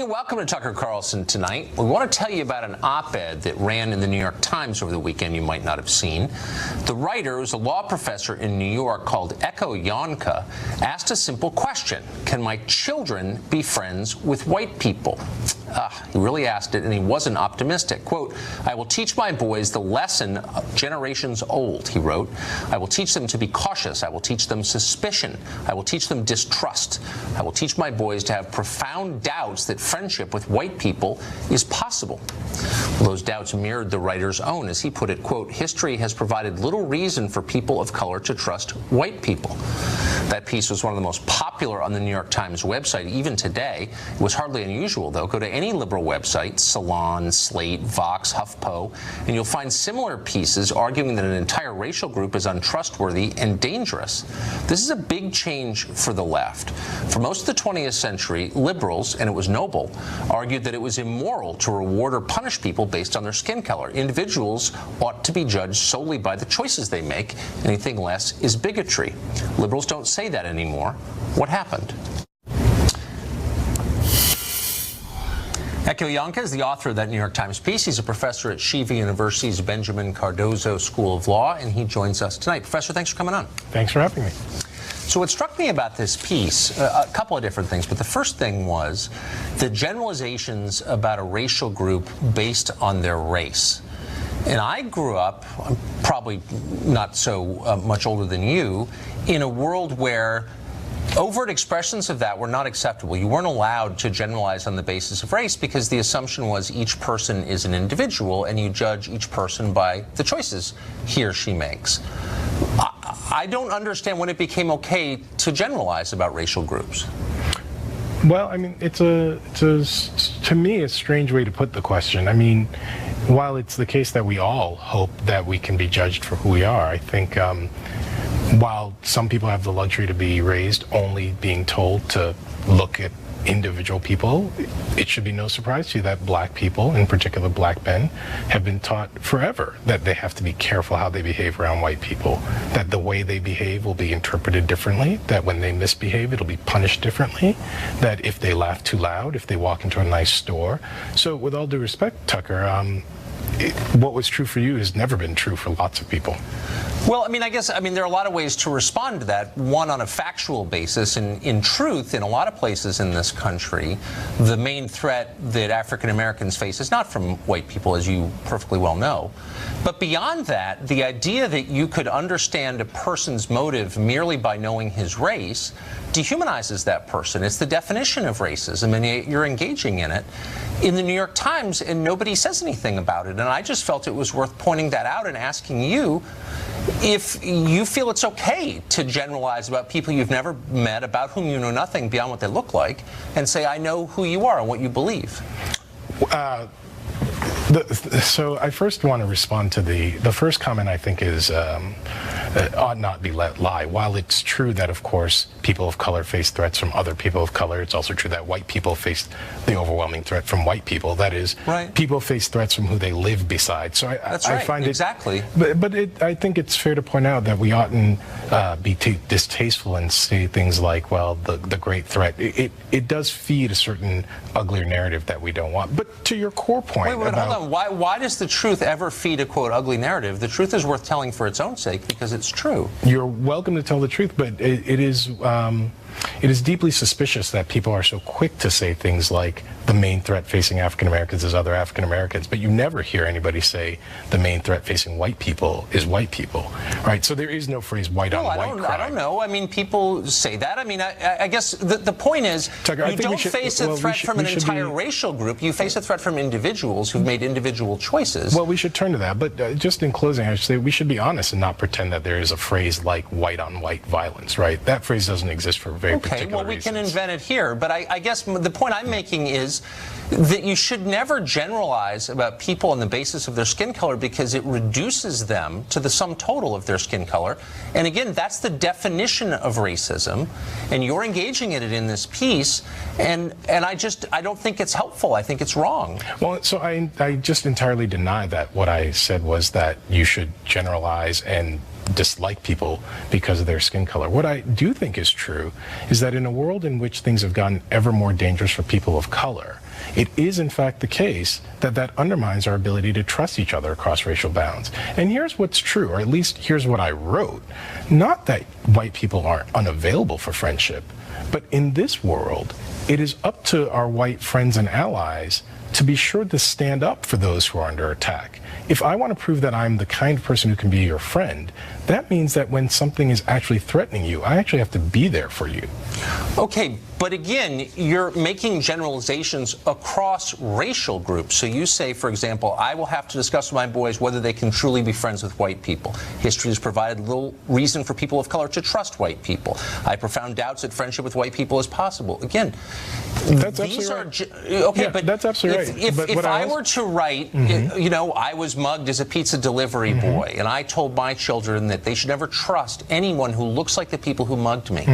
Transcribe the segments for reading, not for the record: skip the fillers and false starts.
and welcome to Tucker Carlson Tonight. We want to tell you about an op-ed that ran in the New York Times over the weekend you might not have seen. The writer is a law professor in New York called Ekow Yankah, asked a simple question: can my children be friends with white people? He really asked it, and he wasn't optimistic. Quote, "I will teach my boys the lesson generations old," he wrote. "I will teach them to be cautious. I will teach them suspicion. I will teach them distrust. I will teach my boys to have profound doubts that friendship with white people is possible." Well, those doubts mirrored the writer's own. As he put it, quote, "History has provided little reason for people of color to trust white people." That piece was one of the most popular on the New York Times website, even today. It was hardly unusual, though. Go to any liberal website, Salon, Slate, Vox, HuffPo, and you'll find similar pieces arguing that an entire racial group is untrustworthy and dangerous. This is a big change for the left. For most of the 20th century, liberals, and it was noble, argued that it was immoral to reward or punish people based on their skin color. Individuals ought to be judged solely by the choices they make. Anything less is bigotry. Liberals don't say that anymore. What happened? Ekow Yankah is the author of that New York Times piece. He's a professor at Shiva University's Benjamin Cardozo School of Law, and he joins us tonight. Professor, thanks for coming on. Thanks for having me. So what struck me about this piece, a couple of different things, but the first thing was the generalizations about a racial group based on their race. And I grew up, I'm probably not so much older than you, in a world where overt expressions of that were not acceptable. You weren't allowed to generalize on the basis of race because the assumption was each person is an individual and you judge each person by the choices he or she makes. I don't understand when it became okay to generalize about racial groups. Well, I mean, it's to me, a strange way to put the question. I mean, while it's the case that we all hope that we can be judged for who we are, I think while some people have the luxury to be raised only being told to look at individual people, it should be no surprise to you that black people, in particular black men, have been taught forever that they have to be careful how they behave around white people, that the way they behave will be interpreted differently, that when they misbehave it'll be punished differently, that if they laugh too loud, if they walk into a nice store. So with all due respect, Tucker, what was true for you has never been true for lots of people. Well, I mean, there are a lot of ways to respond to that. One, on a factual basis. In truth, in a lot of places in this country, the main threat that African Americans face is not from white people, as you perfectly well know. But beyond that, the idea that you could understand a person's motive merely by knowing his race dehumanizes that person. It's the definition of racism, and you're engaging in it in the New York Times, and nobody says anything about it. And I just felt it was worth pointing that out and asking you if you feel it's okay to generalize about people you've never met, about whom you know nothing beyond what they look like, and say, I know who you are and what you believe. So I first want to respond to the first comment. I think is ought not be let lie. While it's true that, of course, people of color face threats from other people of color, it's also true that white people face the overwhelming threat from white people. That is, right. People face threats from who they live beside. So I find exactly. I think it's fair to point out that we oughtn't be distasteful and say things like, well, the great threat. It does feed a certain uglier narrative that we don't want. But to your core point, wait, hold on. Why does the truth ever feed a, quote, ugly narrative? The truth is worth telling for its own sake because it's true. You're welcome to tell the truth, but it is deeply suspicious that people are so quick to say things like the main threat facing African Americans is other African Americans, but you never hear anybody say the main threat facing white people is white people, right? So there is no phrase white on white crime. I don't know. I mean, people say that. I mean, I guess the point is, Tucker, you don't face a threat from an entire racial group. You face a threat from individuals who've made individual choices. Well, we should turn to that. But just in closing, I should say we should be honest and not pretend that there is a phrase like white on white violence, right? That phrase doesn't exist for very particular well, we reasons. can invent it here. But I guess the point I'm making is that you should never generalize about people on the basis of their skin color because it reduces them to the sum total of their skin color. And again, that's the definition of racism. And you're engaging in it in this piece. And I don't think it's helpful. I think it's wrong. Well, so I just entirely deny that. What I said was that you should generalize and dislike people because of their skin color. What I do think is true is that in a world in which things have gotten ever more dangerous for people of color, it is in fact the case that that undermines our ability to trust each other across racial bounds. And here's what's true, or at least here's what I wrote. Not that white people are unavailable for friendship, but in this world, it is up to our white friends and allies to be sure to stand up for those who are under attack. If I want to prove that I'm the kind of person who can be your friend, that means that when something is actually threatening you, I actually have to be there for you. Okay, but again, you're making generalizations across racial groups. So you say, for example, I will have to discuss with my boys whether they can truly be friends with white people. History has provided little reason for people of color to trust white people. I have profound doubts that friendship with white people is possible. Again, that's these are absolutely right. okay, Yeah, but that's absolutely right. If I were to write, you know, I was mugged as a pizza delivery boy, and I told my children that they should never trust anyone who looks like the people who mugged me.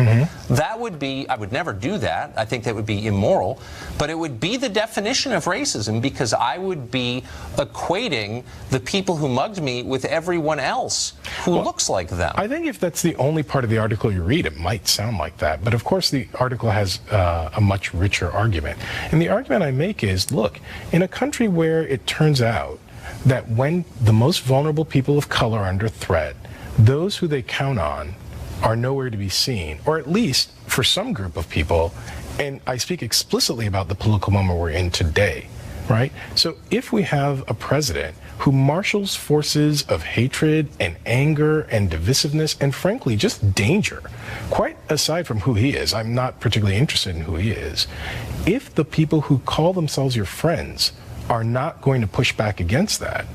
That would be, I would never do that. I think that would be immoral, but it would be the definition of racism, because I would be equating the people who mugged me with everyone else who looks like them. I think if that's the only part of the article you read, it might sound like that. But of course, the article has a much richer argument. And the argument I make is, look, in a country where it turns out that when the most vulnerable people of color are under threat, those who they count on are nowhere to be seen, or at least for some group of people, and I speak explicitly about the political moment we're in today, right? So if we have a president who marshals forces of hatred and anger and divisiveness and frankly just danger, quite aside from who he is, I'm not particularly interested in who he is, if the people who call themselves your friends are not going to push back against that,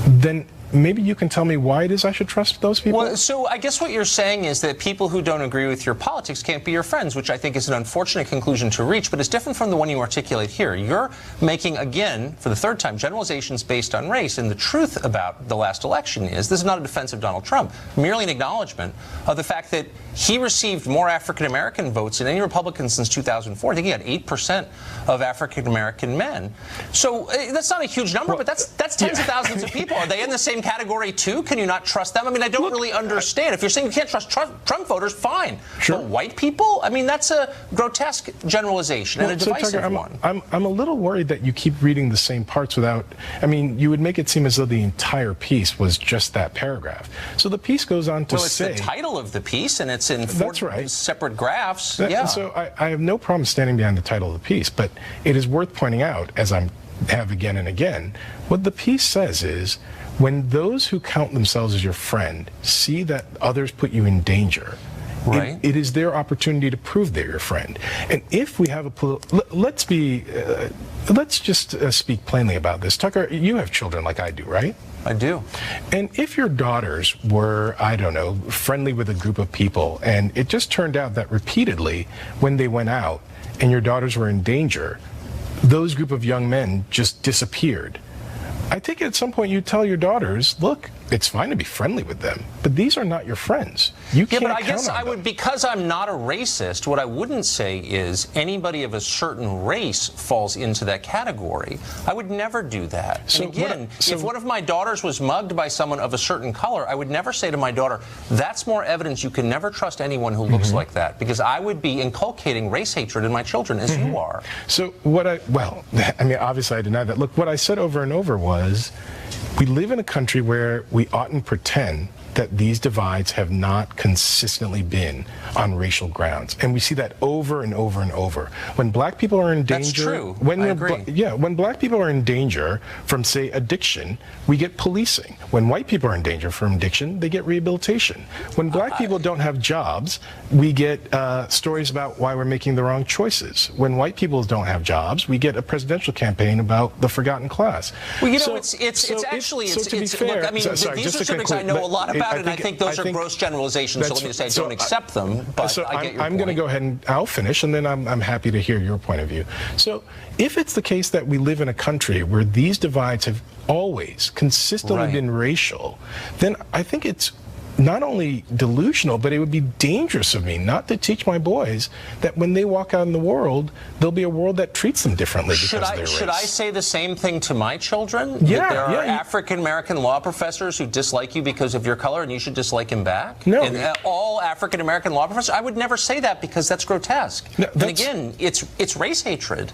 then maybe you can tell me why it is I should trust those people? Well, so I guess what you're saying is that people who don't agree with your politics can't be your friends, which I think is an unfortunate conclusion to reach, but it's different from the one you articulate here. You're making, again, for the third time, generalizations based on race, and the truth about the last election is, this is not a defense of Donald Trump, merely an acknowledgement of the fact that he received more African-American votes than any Republican since 2004. I think he had 8% of African-American men. So that's not a huge number, but that's tens of thousands of people. Are they in the same category too? Can you not trust them? I mean, I don't really understand. If you're saying you can't trust Trump voters, fine. Sure. But white people? I mean, that's a grotesque generalization and a divisive Tucker, one. I'm a little worried that you keep reading the same parts without, I mean, you would make it seem as though the entire piece was just that paragraph. So the piece goes on to say... Well, it's the title of the piece, and it's in four separate graphs. So I have no problem standing behind the title of the piece, but it is worth pointing out, as I have again and again, what the piece says is, when those who count themselves as your friend see that others put you in danger, it is their opportunity to prove they're your friend. And if we have a let's just speak plainly about this. Tucker, you have children like I do, right? I do. And if your daughters were, I don't know, friendly with a group of people, and it just turned out that repeatedly when they went out and your daughters were in danger, those group of young men just disappeared. I think at some point you tell your daughters, look, it's fine to be friendly with them, but these are not your friends. You can't count on them. Yeah, but I guess I would, because I'm not a racist, what I wouldn't say is anybody of a certain race falls into that category. I would never do that. So and again, if one of my daughters was mugged by someone of a certain color, I would never say to my daughter, that's more evidence you can never trust anyone who looks like that, because I would be inculcating race hatred in my children, as you are. So what I mean, obviously I deny that. Look, what I said over and over was, we live in a country where we oughtn't pretend that these divides have not consistently been on racial grounds. And we see that over and over and over. When black people are in danger... That's true. I agree. When black people are in danger from, say, addiction, we get policing. When white people are in danger from addiction, they get rehabilitation. When black people don't have jobs, we get stories about why we're making the wrong choices. When white people don't have jobs, we get a presidential campaign about the forgotten class. Well, you know, look, I mean, these are subjects I know a lot about. And I think those are gross generalizations, so let me just say I don't accept them, but I get your point. I'm going to go ahead and I'll finish, and then I'm happy to hear your point of view. So if it's the case that we live in a country where these divides have always consistently been racial, then I think it's not only delusional, but it would be dangerous of me not to teach my boys that when they walk out in the world, there'll be a world that treats them differently because of their race. Should I say the same thing to my children? Yeah, that there are African-American law professors who dislike you because of your color and you should dislike him back? No. And all African-American law professors? I would never say that because that's grotesque. No, and again, it's race hatred.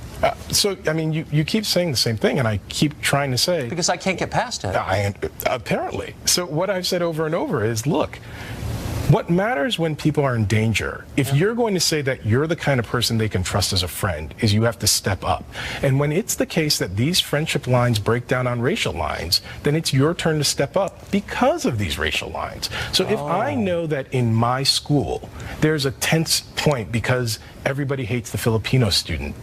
So, I mean, you keep saying the same thing, and I keep trying to say... Because I can't get past it. Apparently. So what I've said over and over is, look, what matters when people are in danger, if you're going to say that you're the kind of person they can trust as a friend, is you have to step up. And when it's the case that these friendship lines break down on racial lines, then it's your turn to step up because of these racial lines. So if I know that in my school there's a tense point because everybody hates the Filipino student,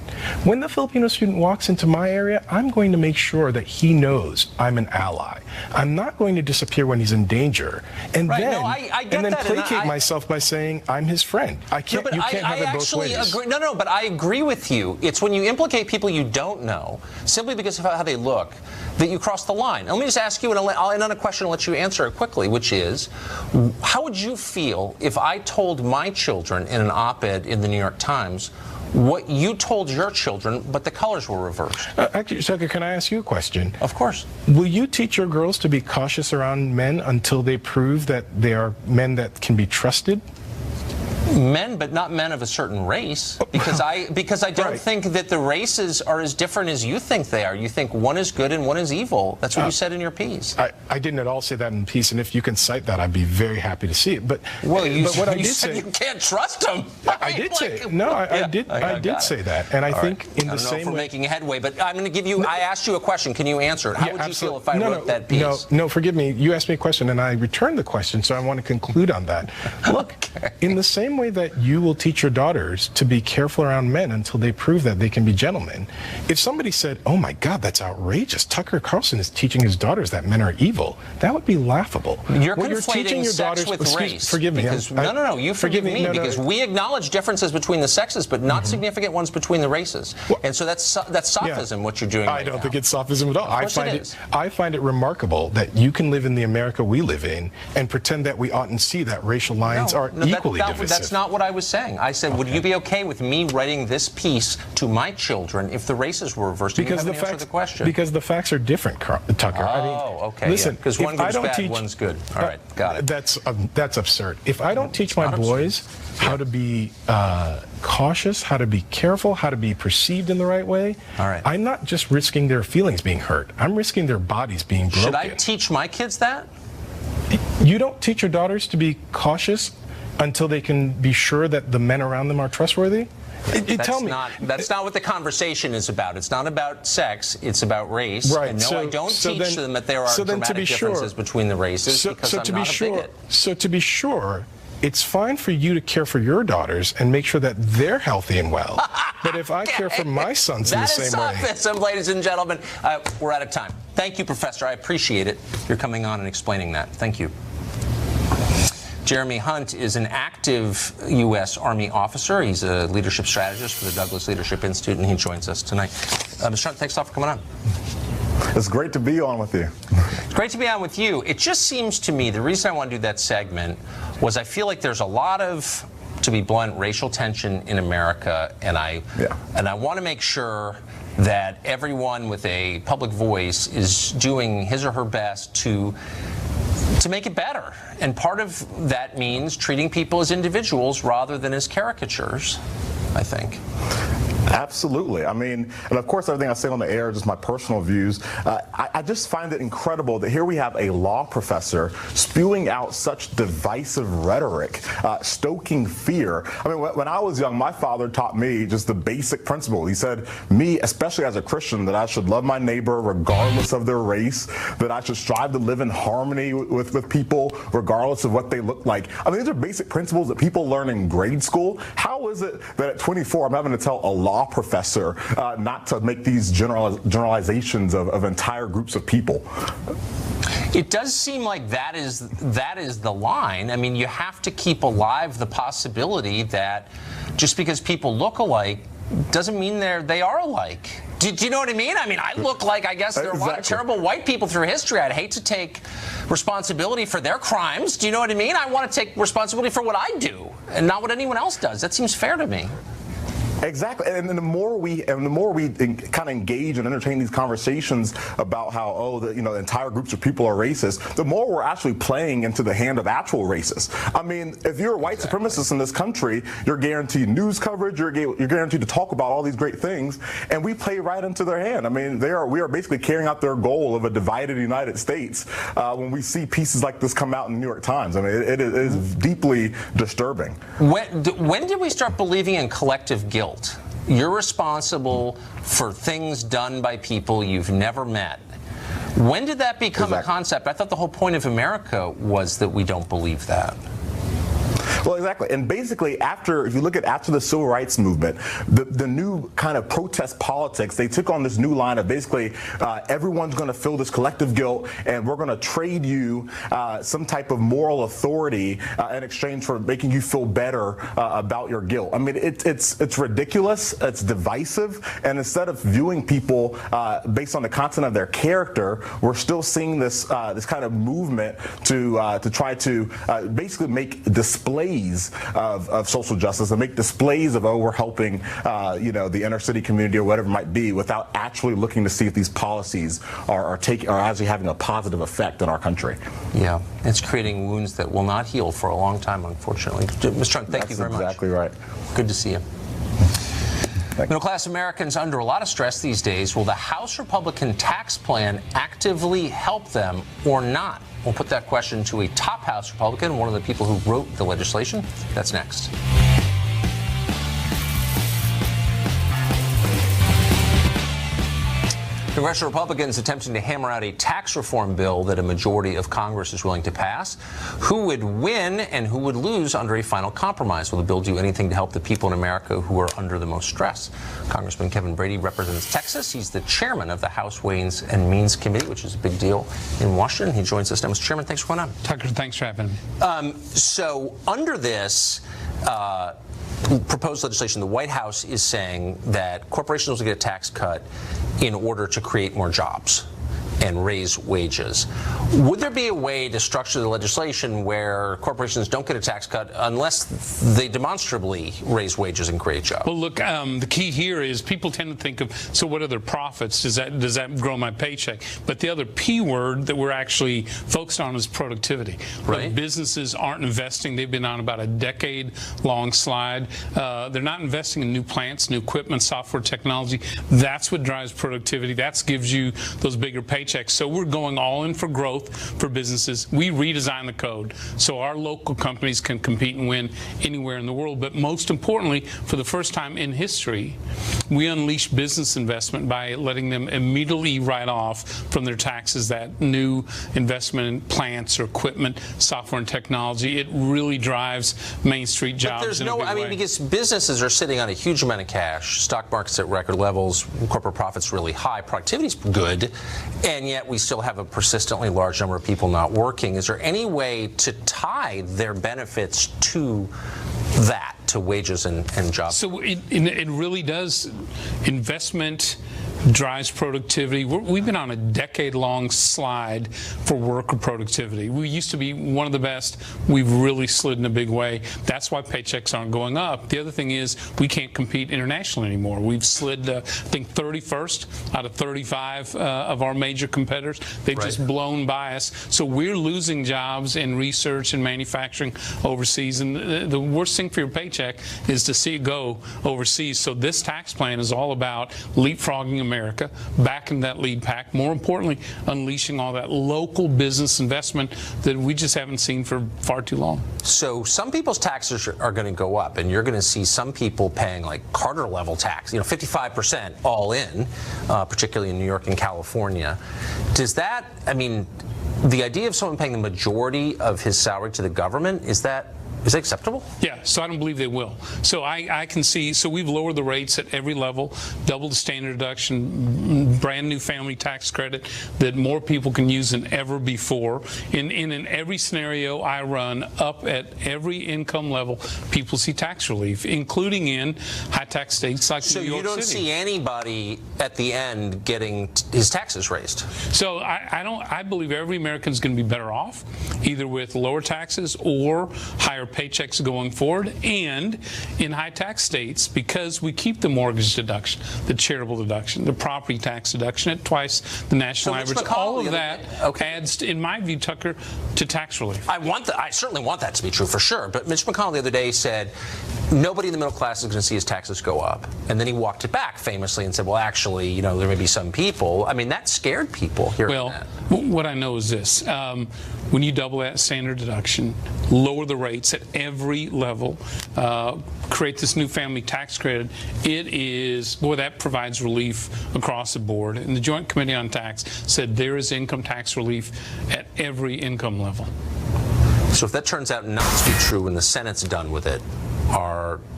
when the Filipino student walks into my area, I'm going to make sure that he knows I'm an ally. I'm not going to disappear when he's in danger, and then placate myself by saying I'm his friend. I can't. You can't have it both ways. Agree. No, but I agree with you. It's when you implicate people you don't know simply because of how they look that you cross the line. Let me just ask you, and I'll end on a question and let you answer it quickly, which is, how would you feel if I told my children in an op-ed in the New York Times what you told your children, but the colors were reversed? Actually, Yankah, can I ask you a question? Of course. Will you teach your girls to be cautious around men until they prove that they are men that can be trusted? Men, but not men of a certain race, because I don't think that the races are as different as you think they are. You think one is good and one is evil. That's what you said in your piece. I didn't at all say that in the piece, and if you can cite that, I'd be very happy to see it. But well, you said say you can't trust them. I did say no. I did say that, and I think in the same way. I don't know if we're making headway, but I'm going to give you. I asked you a question. Can you answer it? How would you feel if I wrote that piece? No, forgive me. You asked me a question, and I returned the question, so I want to conclude on that. Look, in the same way that you will teach your daughters to be careful around men until they prove that they can be gentlemen. If somebody said, "Oh my God, that's outrageous. Tucker Carlson is teaching his daughters that men are evil," that would be laughable. You're conflating sex with race. Forgive me. No, you forgive me because we acknowledge differences between the sexes, but not significant ones between the races. Well, and so that's sophism, what you're doing. I don't think it's sophism at all. I find it remarkable that you can live in the America we live in and pretend that we oughtn't see that racial lines are equally divisive. That's not what I was saying. I said, would you be okay with me writing this piece to my children if the races were reversed? Because the facts are different, Tucker. Okay. Listen, because one group's bad, one's good. All right, got it. That's absurd. If I don't teach my boys how to be cautious, how to be careful, how to be perceived in the right way, I'm not just risking their feelings being hurt. I'm risking their bodies being broken. Should I teach my kids that? You don't teach your daughters to be cautious until they can be sure that the men around them are trustworthy? That's not what the conversation is about. It's not about sex. It's about race. Right. And no, I don't teach them that there are dramatic differences between the races because I'm not a bigot. So to be sure, it's fine for you to care for your daughters and make sure that they're healthy and well. But if I care for my sons in the same way... That is sophism, ladies and gentlemen. We're out of time. Thank you, Professor. I appreciate it. You're coming on and explaining that. Thank you. Jeremy Hunt is an active U.S. Army officer. He's a leadership strategist for the Douglas Leadership Institute, and he joins us tonight. Mr. Hunt, thanks a lot for coming on. It's great to be on with you. It's great to be on with you. It just seems to me, the reason I want to do that segment was I feel like there's a lot of, to be blunt, racial tension in America, and I want to make sure that everyone with a public voice is doing his or her best to make it better. And part of that means treating people as individuals rather than as caricatures, I think. Absolutely. I mean, and of course, everything I say on the air is just my personal views. I just find it incredible that here we have a law professor spewing out such divisive rhetoric, stoking fear. I mean, when I was young, my father taught me just the basic principle. He said, me, especially as a Christian, that I should love my neighbor regardless of their race, that I should strive to live in harmony with people regardless of what they look like. I mean, these are basic principles that people learn in grade school. How is it that at 24, I'm having to tell a law professor not to make these generalizations of entire groups of people? It does seem like that is the line. I mean, you have to keep alive the possibility that just because people look alike doesn't mean they are alike. Do you know what I mean? I mean, I look like, I guess, there are a lot of terrible white people through history. I'd hate to take responsibility for their crimes. Do you know what I mean? I want to take responsibility for what I do and not what anyone else does. That seems fair to me. Exactly, and the more we kind of engage and entertain these conversations about how entire groups of people are racist, the more we're actually playing into the hand of actual racists. I mean, if you're a white supremacist in this country, you're guaranteed news coverage, you're guaranteed to talk about all these great things, and we play right into their hand. I mean, we are basically carrying out their goal of a divided United States when we see pieces like this come out in the New York Times. I mean, it is deeply disturbing. When did we start believing in collective guilt? You're responsible for things done by people you've never met. When did that become a concept? I thought the whole point of America was that we don't believe that. Well, exactly. And basically, if you look at after the civil rights movement, the new kind of protest politics, they took on this new line of basically everyone's going to feel this collective guilt, and we're going to trade you some type of moral authority in exchange for making you feel better about your guilt. I mean, it's ridiculous. It's divisive. And instead of viewing people based on the content of their character, we're still seeing this kind of movement to try to basically make displays of social justice and make displays of, we're helping the inner city community or whatever it might be, without actually looking to see if these policies are actually having a positive effect in our country. Yeah, it's creating wounds that will not heal for a long time, unfortunately. Mr. Trump, thank you very much. That's exactly right. Good to see you. Middle-class Americans under a lot of stress these days. Will the House Republican tax plan actively help them or not? We'll put that question to a top House Republican, one of the people who wrote the legislation. That's next. Congressional Republicans attempting to hammer out a tax reform bill that a majority of Congress is willing to pass. Who would win and who would lose under a final compromise? Will the bill do anything to help the people in America who are under the most stress? Congressman Kevin Brady represents Texas. He's the chairman of the House Ways and Means Committee, which is a big deal in Washington. He joins us now. Mr. Chairman, thanks for coming on. Tucker, thanks for having me. So under this proposed legislation, the White House is saying that corporations will get a tax cut in order to create more jobs and raise wages. Would there be a way to structure the legislation where corporations don't get a tax cut unless they demonstrably raise wages and create jobs? Well, look, the key here is people tend to think of, so what are their profits? Does that grow my paycheck? But the other P word that we're actually focused on is productivity. Right. But businesses aren't investing. They've been on about a decade-long slide. They're not investing in new plants, new equipment, software technology. That's what drives productivity. That gives you those bigger paychecks. So we're going all in for growth for businesses. We redesign the code so our local companies can compete and win anywhere in the world. But most importantly, for the first time in history, we unleash business investment by letting them immediately write off from their taxes that new investment in plants or equipment, software and technology. It really drives Main Street jobs. But there's in a big way. because businesses are sitting on a huge amount of cash, stock market's at record levels, corporate profits really high, productivity's good, and yet we still have a persistently large number of people not working. Is there any way to tie their benefits to that, to wages and jobs? So it really does. Investment drives productivity. We've been on a decade-long slide for worker productivity. We used to be one of the best. We've really slid in a big way. That's why paychecks aren't going up. The other thing is we can't compete internationally anymore. We've slid, I think, 31st out of 35 of our major competitors. They've just blown by us. So we're losing jobs in research and manufacturing overseas. And the worst thing for your paycheck is to see it go overseas. So this tax plan is all about leapfrogging America back in that lead pack. More importantly, unleashing all that local business investment that we just haven't seen for far too long. So some people's taxes are going to go up, and you're going to see some people paying like Carter level tax, 55% all in, particularly in New York and California. Does that, the idea of someone paying the majority of his salary to the government, is that Is that acceptable? Yeah, so I don't believe they will. So I can see, so we've lowered the rates at every level, doubled the standard deduction, brand new family tax credit that more people can use than ever before. In every scenario I run, up at every income level, people see tax relief, including in high tax states like So New York City. you don't see anybody at the end getting his taxes raised? So I believe every American is going to be better off, either with lower taxes or higher paychecks going forward. And in high tax states, because we keep the mortgage deduction, the charitable deduction, the property tax deduction at twice the national average, all of that adds, in my view, Tucker, to tax relief. I certainly want that to be true for sure. But Mitch McConnell the other day said nobody in the middle class is going to see his taxes go up. And then he walked it back famously and said, well, actually, you know, there may be some people. I mean, that scared people hearing that. Well, what I know is this. When you double that standard deduction, lower the rates at every level, create this new family tax credit, that provides relief across the board. And the Joint Committee on Tax said there is income tax relief at every income level. So if that turns out not to be true when the Senate's done with it,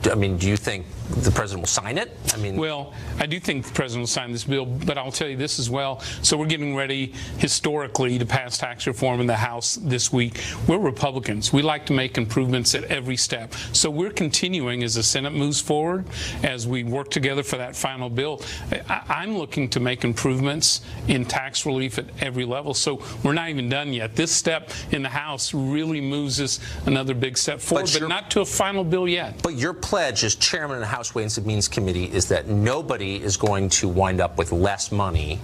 do you think the president will sign it? Well, I do think the president will sign this bill, but I'll tell you this as well. So we're getting ready historically to pass tax reform in the House this week. We're Republicans. We like to make improvements at every step. So we're continuing as the Senate moves forward, as we work together for that final bill. I'm looking to make improvements in tax relief at every level. So we're not even done yet. This step in the House really moves us another big step forward, but not to a final bill yet. But your pledge as chairman of the House Ways and Means Committee is that nobody is going to wind up with less money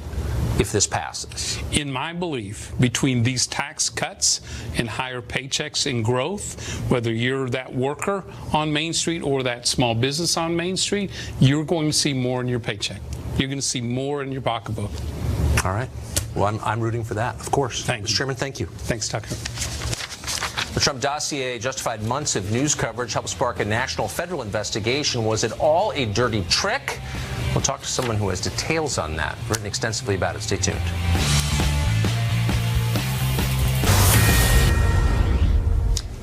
if this passes. In my belief, between these tax cuts and higher paychecks and growth, whether you're that worker on Main Street or that small business on Main Street, you're going to see more in your paycheck. You're going to see more in your pocketbook. All right. Well, I'm rooting for that, of course. Thank you. Mr. Chairman, thank you. Thanks, Tucker. The Trump dossier justified months of news coverage, helped spark a national federal investigation. Was it all a dirty trick? We'll talk to someone who has details on that, written extensively about it. Stay tuned.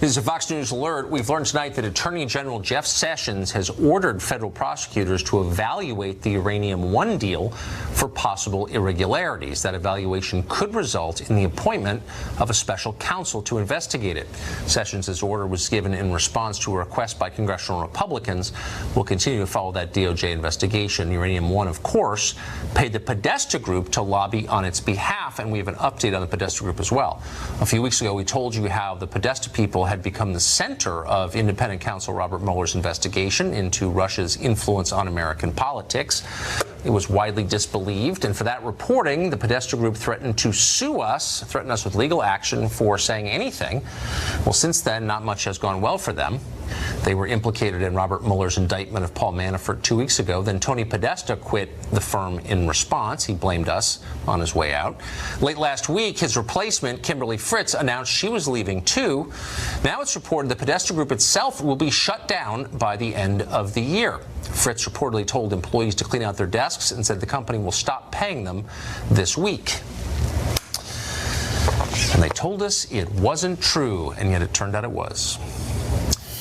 This is a Fox News alert. We've learned tonight that Attorney General Jeff Sessions has ordered federal prosecutors to evaluate the Uranium One deal for possible irregularities. That evaluation could result in the appointment of a special counsel to investigate it. Sessions' order was given in response to a request by congressional Republicans. We'll continue to follow that DOJ investigation. Uranium One, of course, paid the Podesta Group to lobby on its behalf, and we have an update on the Podesta Group as well. A few weeks ago, we told you how the Podesta people had become the center of independent counsel Robert Mueller's investigation into Russia's influence on American politics. It was widely disbelieved, and for that reporting, the Podesta Group threatened to sue us, threatened us with legal action for saying anything. Well, since then, not much has gone well for them. They were implicated in Robert Mueller's indictment of Paul Manafort 2 weeks ago. Then Tony Podesta quit the firm in response. He blamed us on his way out. Late last week, his replacement, Kimberly Fritz, announced she was leaving too. Now it's reported the Podesta Group itself will be shut down by the end of the year. Fritz reportedly told employees to clean out their desks and said the company will stop paying them this week. And they told us it wasn't true, and yet it turned out it was.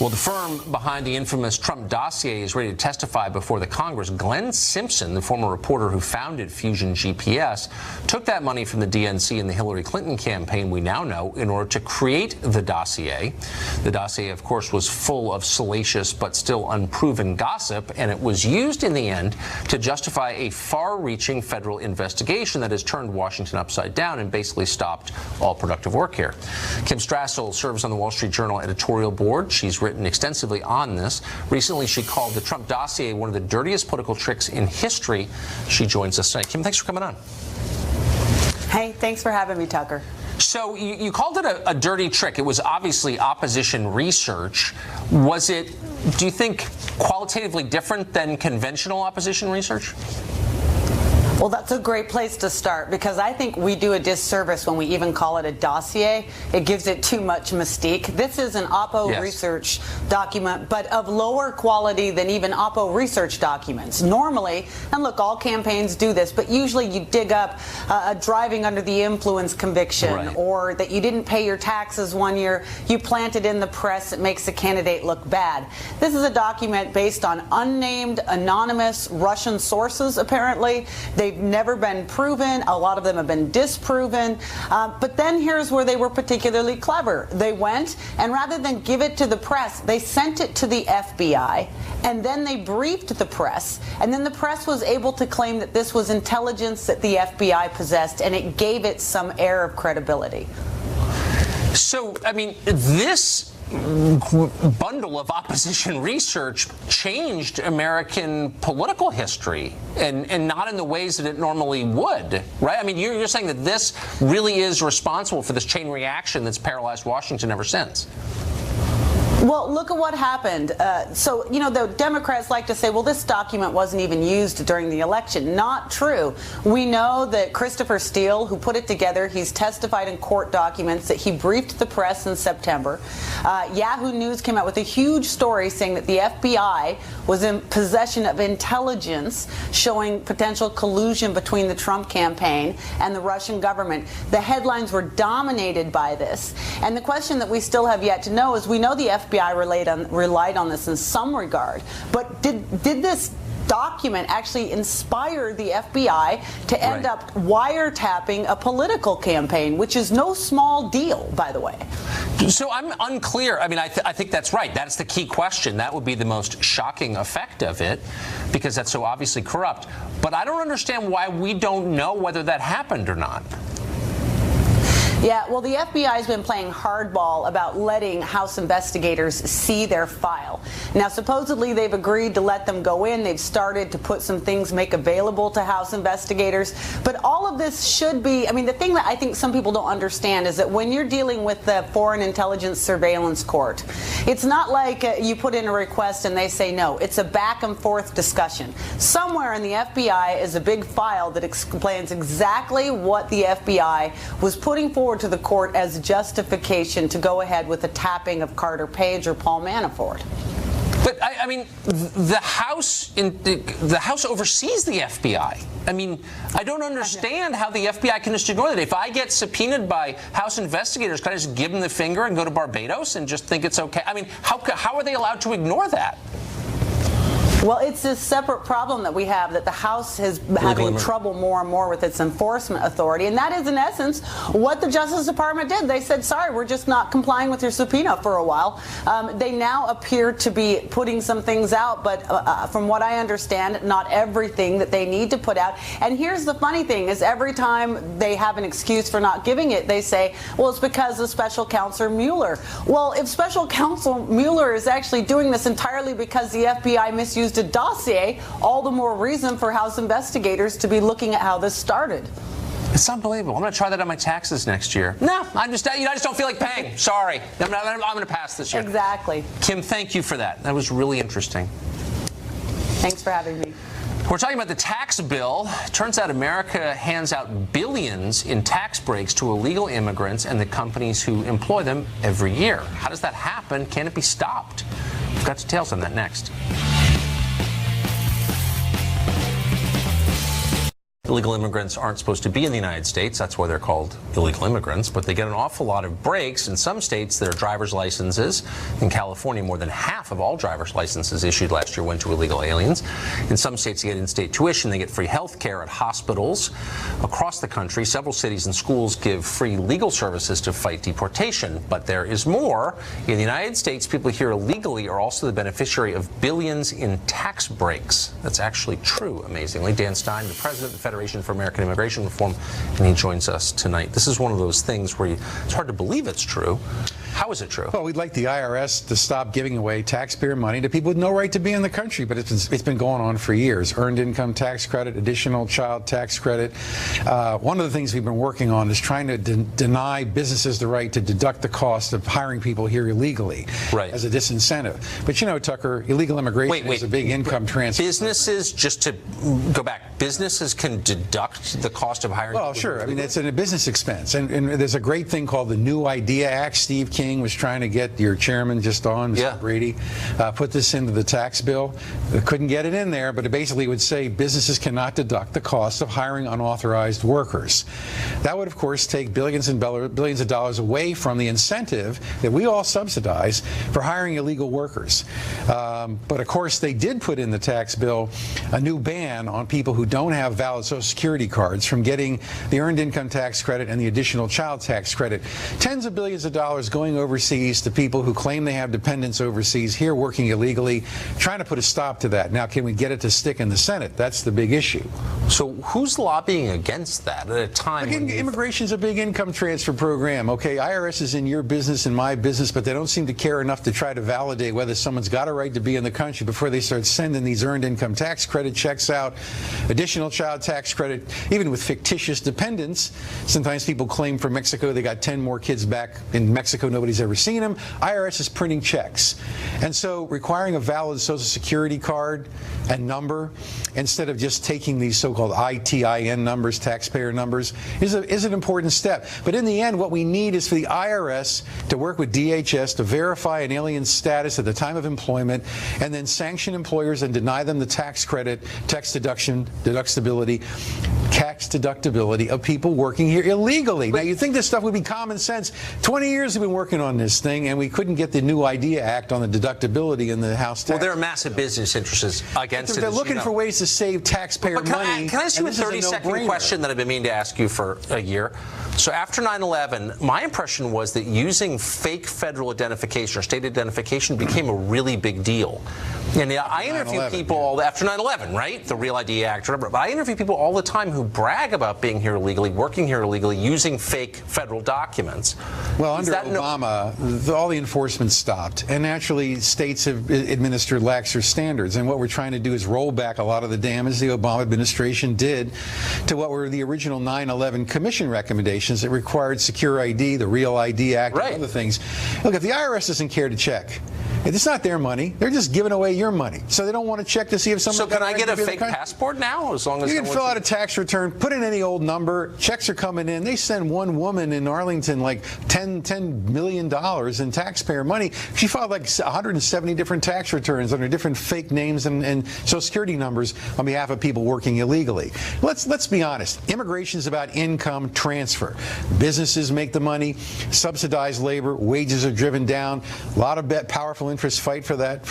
Well, the firm behind the infamous Trump dossier is ready to testify before the Congress. Glenn Simpson, the former reporter who founded Fusion GPS, took that money from the DNC and the Hillary Clinton campaign, we now know, in order to create the dossier. The dossier, of course, was full of salacious but still unproven gossip, and it was used in the end to justify a far-reaching federal investigation that has turned Washington upside down and basically stopped all productive work here. Kim Strassel serves on the Wall Street Journal editorial board. She's written extensively on this. Recently, she called the Trump dossier one of the dirtiest political tricks in history. She joins us tonight. Kim, thanks for coming on. Hey, thanks for having me, Tucker. So you called it a dirty trick. It was obviously opposition research. Was it, do you think, qualitatively different than conventional opposition research? Well, that's a great place to start, because I think we do a disservice when we even call it a dossier. It gives it too much mystique. This is an Oppo research document, but of lower quality than even Oppo research documents. Normally, and look, all campaigns do this, but usually you dig up a driving under the influence conviction, or that you didn't pay your taxes one year, you plant it in the press, it makes the candidate look bad. This is a document based on unnamed, anonymous Russian sources, apparently. They've never been proven. A lot of them have been disproven. But then here's where they were particularly clever. They went, and rather than give it to the press, they sent it to the FBI, and then they briefed the press, and then the press was able to claim that this was intelligence that the FBI possessed, and it gave it some air of credibility. So, I mean, this bundle of opposition research changed American political history, and not in the ways that it normally would, right? I mean, you're saying that this really is responsible for this chain reaction that's paralyzed Washington ever since. Well, look at what happened. So, you know, the Democrats like to say, well, this document wasn't even used during the election. Not true. We know that Christopher Steele, who put it together, he's testified in court documents that he briefed the press in September. Yahoo News came out with a huge story saying that the FBI was in possession of intelligence showing potential collusion between the Trump campaign and the Russian government. The headlines were dominated by this. And the question that we still have yet to know is, we know the FBI relied on this in some regard, but did this document actually inspire the FBI to end up wiretapping a political campaign, which is no small deal, by the way? So I'm unclear. I mean, I think that's right. That's the key question. That would be the most shocking effect of it, because that's so obviously corrupt. But I don't understand why we don't know whether that happened or not. Yeah, well, the FBI has been playing hardball about letting House investigators see their file. Now, supposedly they've agreed to let them go in. They've started to put some things, make available to House investigators. But all of this should be, I mean, the thing that I think some people don't understand is that when you're dealing with the Foreign Intelligence Surveillance Court, it's not like you put in a request and they say no. It's a back and forth discussion. Somewhere in the FBI is a big file that explains exactly what the FBI was putting forward to the court as justification to go ahead with the tapping of Carter Page or Paul Manafort. But I mean, the House oversees the FBI. I mean, I don't understand how the FBI can just ignore that. If I get subpoenaed by House investigators, can I just give them the finger and go to Barbados and just think it's okay? I mean, how are they allowed to ignore that? Well, it's this separate problem that we have, that the House is having trouble more and more with its enforcement authority. And that is, in essence, what the Justice Department did. They said, sorry, we're just not complying with your subpoena for a while. They now appear to be putting some things out, but from what I understand, not everything that they need to put out. And here's the funny thing, is every time they have an excuse for not giving it, they say, well, it's because of Special Counsel Mueller. Well, if Special Counsel Mueller is actually doing this entirely because the FBI misused a dossier, all the more reason for House investigators to be looking at how this started. It's unbelievable. I'm going to try that on my taxes next year. No, I just don't feel like paying. Sorry. I'm going to pass this year. Exactly. Kim, thank you for that. That was really interesting. Thanks for having me. We're talking about the tax bill. Turns out America hands out billions in tax breaks to illegal immigrants and the companies who employ them every year. How does that happen? Can it be stopped? We've got details on that next. Illegal immigrants aren't supposed to be in the United States. That's why they're called illegal immigrants. But they get an awful lot of breaks. In some states, their driver's licenses. In California, more than half of all driver's licenses issued last year went to illegal aliens. In some states, they get in-state tuition. They get free health care at hospitals. Across the country, several cities and schools give free legal services to fight deportation. But there is more. In the United States, people here illegally are also the beneficiary of billions in tax breaks. That's actually true, amazingly. Dan Stein, the president of the Federation for American Immigration Reform, and he joins us tonight. This is one of those things where it's hard to believe it's true. How is it true? Well, we'd like the IRS to stop giving away taxpayer money to people with no right to be in the country, but it's been going on for years. Earned income tax credit, additional child tax credit. One of the things we've been working on is trying to deny businesses the right to deduct the cost of hiring people here illegally as a disincentive. But you know, Tucker, illegal immigration is a big income transfer. Businesses, just to go back, businesses can deduct the cost of hiring? Well, sure. I mean, it's a business expense. And there's a great thing called the New Idea Act. Steve King was trying to get your chairman just on, Mr. Brady, put this into the tax bill. Couldn't get it in there, but it basically would say businesses cannot deduct the cost of hiring unauthorized workers. That would, of course, take billions of dollars away from the incentive that we all subsidize for hiring illegal workers. But, of course, they did put in the tax bill a new ban on people who don't have valid Social Security cards from getting the earned income tax credit and the additional child tax credit. Tens of billions of dollars going overseas to people who claim they have dependents overseas here working illegally, trying to put a stop to that. Now, can we get it to stick in the Senate? That's the big issue. So who's lobbying against that at a time when immigration's a big income transfer program? Okay, IRS is in your business and my business, but they don't seem to care enough to try to validate whether someone's got a right to be in the country before they start sending these earned income tax credit checks out, additional child tax credit, even with fictitious dependents. Sometimes people claim from Mexico they got 10 more kids back in Mexico, nobody's ever seen them. IRS is printing checks. And so requiring a valid Social Security card and number instead of just taking these so-called ITIN numbers, taxpayer numbers, is an important step. But in the end, what we need is for the IRS to work with DHS to verify an alien's status at the time of employment and then sanction employers and deny them the tax credit, tax deductibility of people working here illegally. Now, you'd think this stuff would be common sense. 20 years we've been working on this thing, and we couldn't get the New Idea Act on the deductibility in the House tax. Well, there are massive business interests against it. They're looking for ways to save taxpayer money. Can I ask you a 30-second question that I've been meaning to ask you for a year? So after 9/11, my impression was that using fake federal identification or state identification became a really big deal. And I interview people after 9/11, right? The Real ID Act, or whatever. But I interview people all the time who brag about being here illegally, working here illegally, using fake federal documents. Well, under Obama, all the enforcement stopped, and naturally, states have administered laxer standards. And what we're trying to do is roll back a lot of the damage the Obama administration did to what were the original 9/11 Commission recommendations that required secure ID, the Real ID Act, and other things. Look, if the IRS doesn't care to check, it's not their money. They're just giving away your money. So they don't want to check to see if someone. So can I get a fake passport now? As long as you can fill out a tax return, put in any old number. Checks are coming in. They send one woman in Arlington like $10 million in taxpayer money. She filed like 170 different tax returns under different fake names and Social Security numbers on behalf of people working illegally. Let's be honest. Immigration is about income transfer. Businesses make the money, subsidized labor, wages are driven down. A lot of powerful interests fight for that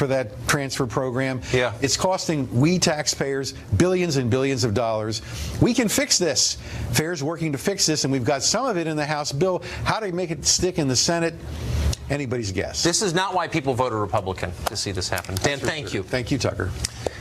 transfer program. Yeah. It's costing we taxpayers billions and billions of dollars. We can fix this. FAIR's working to fix this, and we've got some of it in the House bill. How to make it stick in the Senate, anybody's guess. This is not why people voted Republican to see this happen. Dan, thank you. Thank you, Tucker.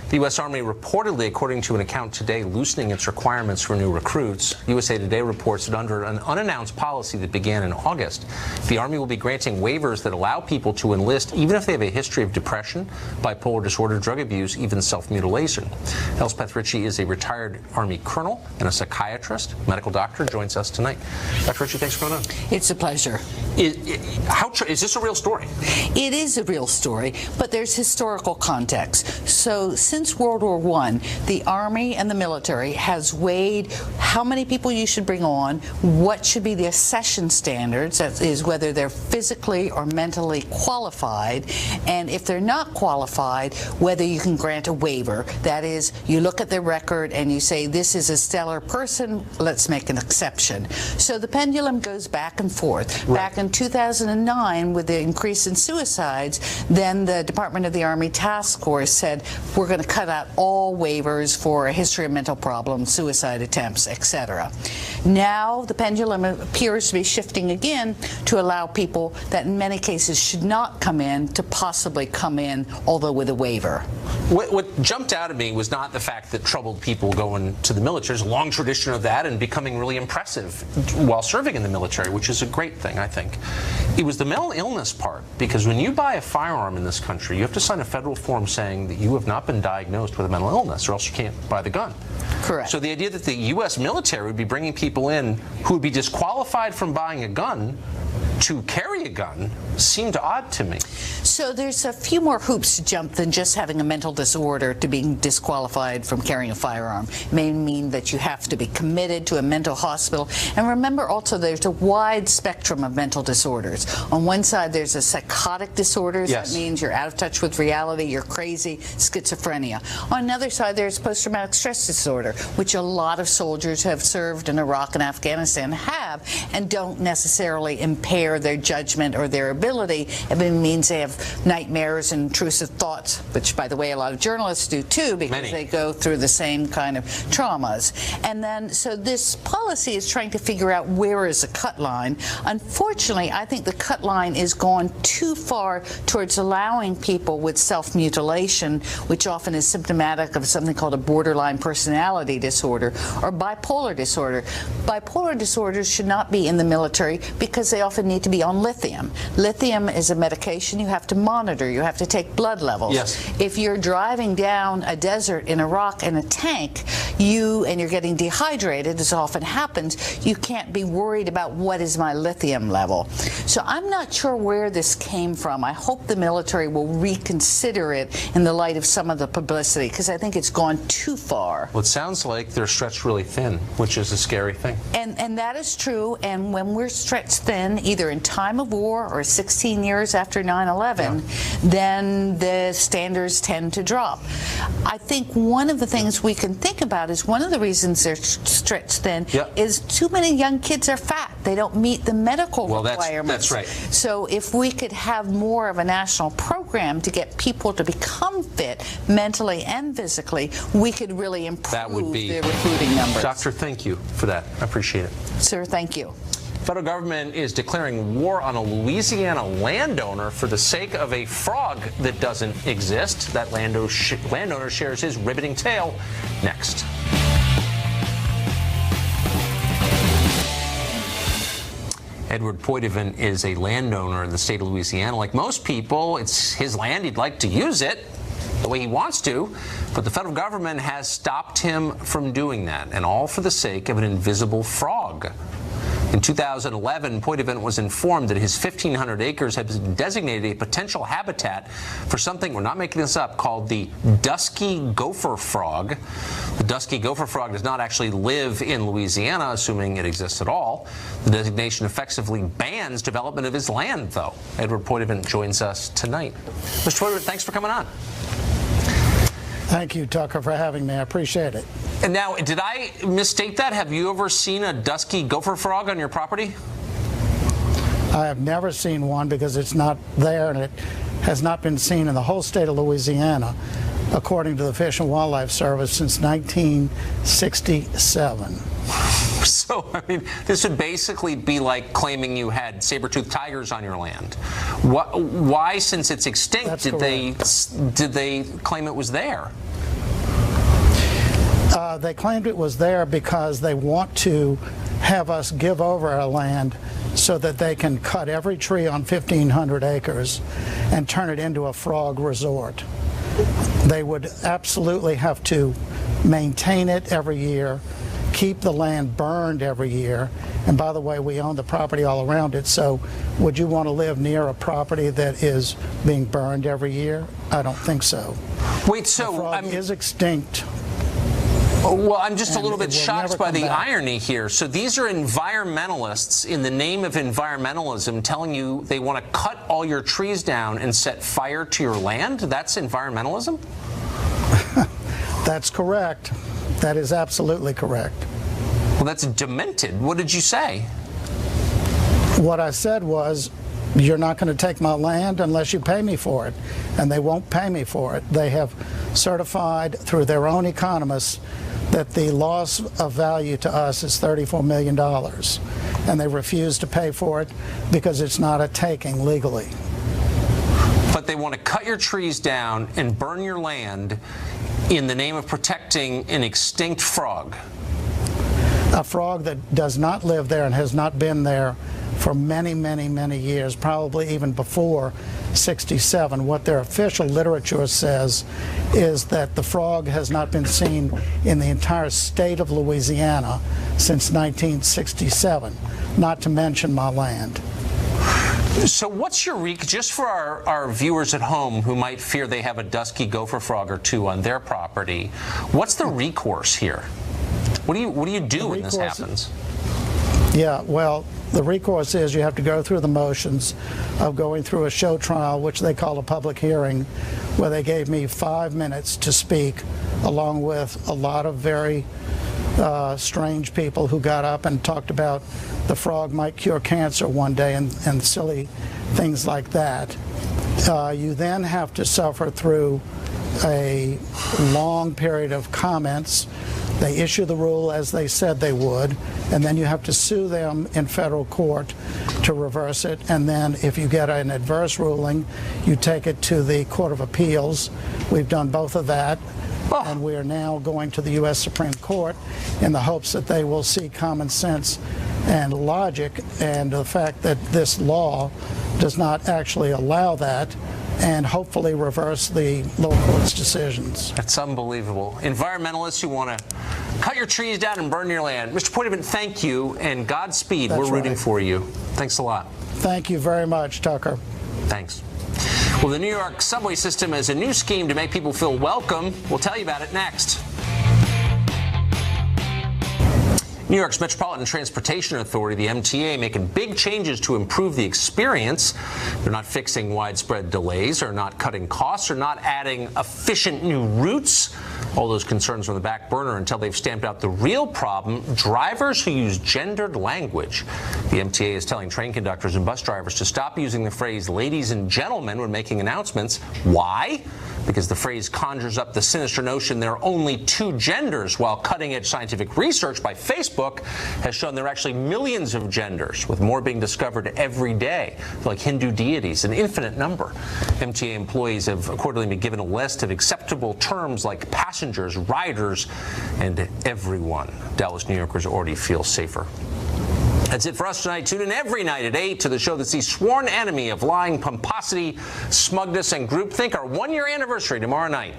The U.S. Army reportedly, according to an account today, loosening its requirements for new recruits. USA Today reports that under an unannounced policy that began in August, the Army will be granting waivers that allow people to enlist even if they have a history of depression, bipolar disorder, drug abuse, even self-mutilation. Elspeth Ritchie is a retired Army colonel and a psychiatrist, medical doctor, joins us tonight. Dr. Ritchie, thanks for coming on. It's a pleasure. Is this a real story? It is a real story, but there's historical context. So since World War I, the Army and the military has weighed how many people you should bring on, what should be the accession standards, that is whether they're physically or mentally qualified, and if they're not qualified, whether you can grant a waiver. That is, you look at their record and you say, this is a stellar person, let's make an exception. So the pendulum goes back and forth. Right. Back in 2009, with the increase in suicides, then the Department of the Army Task Force said, we're going to cut out all waivers for a history of mental problems, suicide attempts, etc. Now the pendulum appears to be shifting again to allow people that in many cases should not come in to possibly come in, although with a waiver. What jumped out at me was not the fact that troubled people go into the military. There's a long tradition of that and becoming really impressive while serving in the military, which is a great thing, I think. It was the mental illness part, because when you buy a firearm in this country, you have to sign a federal form saying that you have not been diagnosed with a mental illness, or else you can't buy the gun. Correct. So the idea that the U.S. military would be bringing people in who would be disqualified from buying a gun to carry a gun seemed odd to me. So there's a few more hoops to jump than just having a mental disorder to being disqualified from carrying a firearm. It may mean that you have to be committed to a mental hospital. And remember also there's a wide spectrum of mental disorders. On one side there's a psychotic disorders. Yes. That means you're out of touch with reality, you're crazy, schizophrenia. On another side there's post-traumatic stress disorder, which a lot of soldiers who have served in Iraq and Afghanistan have, and don't necessarily impair their judgment or their ability. It means they have nightmares and intrusive thoughts, which, by the way, a lot of journalists do too, because they go through the same kind of traumas. And then, so this policy is trying to figure out where is the cut line. Unfortunately, I think the cut line is gone too far towards allowing people with self-mutilation, which often is symptomatic of something called a borderline personality disorder or bipolar disorder. Bipolar disorders should not be in the military because they often need to be on lithium. Lithium is a medication you have to monitor. You have to take blood levels. Yes. If you're driving down a desert in Iraq in a tank, and you're getting dehydrated, as often happens, you can't be worried about what is my lithium level. So I'm not sure where this came from. I hope the military will reconsider it in the light of some of the publicity, because I think it's gone too far. Well, it sounds like they're stretched really thin, which is a scary thing. And that is true. And when we're stretched thin, either in time of war or 16 years after 9/11, then the standards tend to drop. I think one of the things we can think about is one of the reasons they're stretched thin is too many young kids are fat. They don't meet the medical requirements. That's right. So if we could have more of a national program to get people to become fit mentally and physically, we could really improve the recruiting numbers. Doctor, thank you for that. I appreciate it. Sir, thank you. Federal government is declaring war on a Louisiana landowner for the sake of a frog that doesn't exist. That landowner shares his riveting tale next. Edward Poitevin is a landowner in the state of Louisiana. Like most people, it's his land. He'd like to use it the way he wants to, but the federal government has stopped him from doing that, and all for the sake of an invisible frog. In 2011, Poitevin was informed that his 1,500 acres had been designated a potential habitat for something, we're not making this up, called the dusky gopher frog. The dusky gopher frog does not actually live in Louisiana, assuming it exists at all. The designation effectively bans development of his land, though. Edward Poitevin joins us tonight. Mr. Poitevin, thanks for coming on. Thank you, Tucker, for having me. I appreciate it. And now, did I misstate that? Have you ever seen a dusky gopher frog on your property? I have never seen one because it's not there, and it has not been seen in the whole state of Louisiana, according to the Fish and Wildlife Service, since 1967. So, I mean, this would basically be like claiming you had saber-toothed tigers on your land. Why, since it's extinct, did they claim it was there? They claimed it was there because they want to have us give over our land so that they can cut every tree on 1,500 acres and turn it into a frog resort. They would absolutely have to maintain it every year, keep the land burned every year, and by the way, we own the property all around it, so would you want to live near a property that is being burned every year? I don't think so. Wait, so the frog is extinct. Well, I'm just a little bit shocked by the irony here. So these are environmentalists in the name of environmentalism telling you they want to cut all your trees down and set fire to your land? That's environmentalism? That's correct. That is absolutely correct. Well, that's demented. What did you say? What I said was, you're not going to take my land unless you pay me for it. And they won't pay me for it. They have certified through their own economists that the loss of value to us is $34 million. And they refuse to pay for it because it's not a taking legally. but they want to cut your trees down and burn your land in the name of protecting an extinct frog. A frog that does not live there and has not been there for many, many, many years, probably even before 67. What their official literature says is that the frog has not been seen in the entire state of Louisiana since 1967, not to mention my land. So what's your just for our viewers at home who might fear they have a dusky gopher frog or two on their property, what's the recourse here? What do you do when this happens? Yeah, well, the recourse is you have to go through the motions of going through a show trial, which they call a public hearing, where they gave me 5 minutes to speak, along with a lot of very strange people who got up and talked about the frog might cure cancer one day and silly things like that. You then have to suffer through a long period of comments. They issue the rule as they said they would, and then you have to sue them in federal court to reverse it. And then if you get an adverse ruling, you take it to the Court of Appeals. We've done both of that. And we are now going to the U.S. Supreme Court in the hopes that they will see common sense and logic and the fact that this law does not actually allow that, and hopefully reverse the lower court's decisions. That's unbelievable. Environmentalists who want to cut your trees down and burn your land. Mr. Poitevin, thank you, and Godspeed. We're rooting for you. Thanks a lot. Thank you very much, Tucker. Thanks. Well, the New York subway system has a new scheme to make people feel welcome. We'll tell you about it next. New York's Metropolitan Transportation Authority, the MTA, making big changes to improve the experience. They're not fixing widespread delays, or not cutting costs, or not adding efficient new routes. All those concerns are on the back burner until they've stamped out the real problem: drivers who use gendered language. The MTA is telling train conductors and bus drivers to stop using the phrase ladies and gentlemen when making announcements. Why? Because the phrase conjures up the sinister notion there are only two genders, while cutting-edge scientific research by Facebook has shown there are actually millions of genders, with more being discovered every day, like Hindu deities, an infinite number. MTA employees have accordingly been given a list of acceptable terms like passengers, riders, and everyone. Dallas New Yorkers already feel safer. That's it for us tonight. Tune in every night at 8 to the show that's the sworn enemy of lying, pomposity, smugness, and groupthink. Our one-year anniversary tomorrow night.